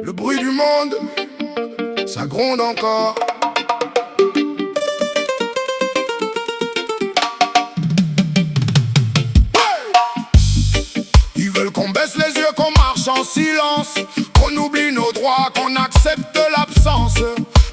Le bruit du monde, ça gronde encore. Ils veulent qu'on baisse les yeux, qu'on marche en silence, qu'on oublie nos droits, qu'on accepte l'absence.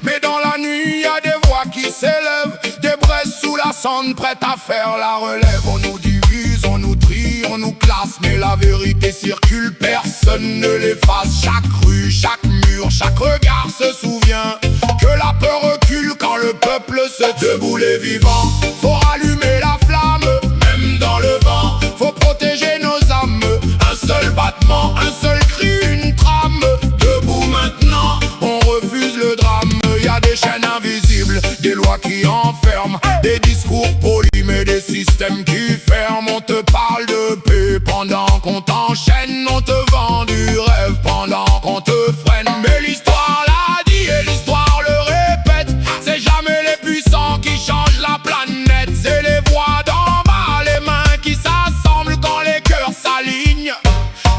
Mais dans la nuit, y a des voix qui s'élèvent, des braises sous la cendre, prêtes à faire la relève. On nous divise, on nous trie, on nous classe, mais la vérité circule, personne ne l'efface. Chaque rue, chaque mur, chaque regard se souvient que la peur recule quand le peuple se debout les vivants. Faut rallumer la flamme, même dans le vent. Faut protéger nos âmes, un seul battement, un seul cri, une trame. Debout maintenant, on refuse le drame. Y a des chaînes invisibles, des lois qui enferment, des discours polis mais des systèmes qui ferment. On te parle de paix pendant qu'on t'enchaîne, on te vend du rêve pendant qu'on te freine. Mais l'histoire l'a dit et l'histoire le répète, c'est jamais les puissants qui changent la planète, c'est les voix d'en bas, les mains qui s'assemblent quand les cœurs s'alignent.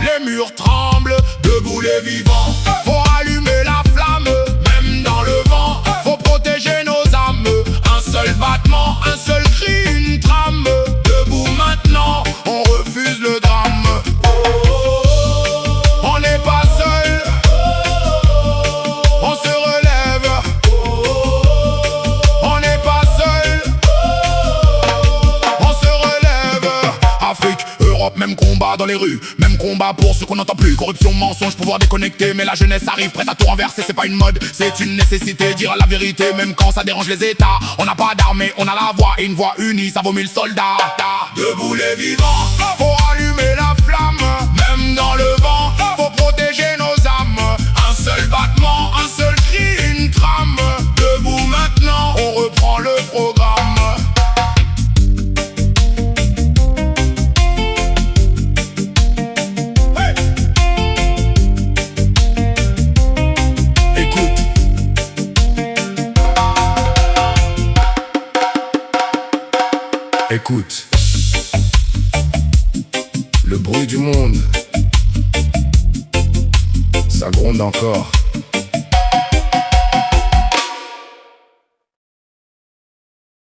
Les murs tremblent, debout les vivants. Faut rallumer la flamme, même dans le vent. Faut protéger nos âmes, un seul battement, un seul cri, une trame. Debout maintenant, on refuse le drame. On n'est pas seul, on se relève. On n'est pas seul, on se relève. Afrique, Europe, même combat dans les rues, même combat pour ceux qu'on n'entend plus. Corruption, mensonge, pouvoir déconnecté, mais la jeunesse arrive prête à tout renverser. C'est pas une mode, c'est une nécessité. Dire la vérité même quand ça dérange les états. On n'a pas d'armée, on a la voix, et une voix unie, ça vaut 1000 soldats. Debout les vivants, faut rallumer la flamme, même dans le vent. Faut protéger nos âmes, un seul battement, un seul cri, une trame. Debout maintenant, on reprend le programme. Écoute, le bruit du monde, ça gronde encore.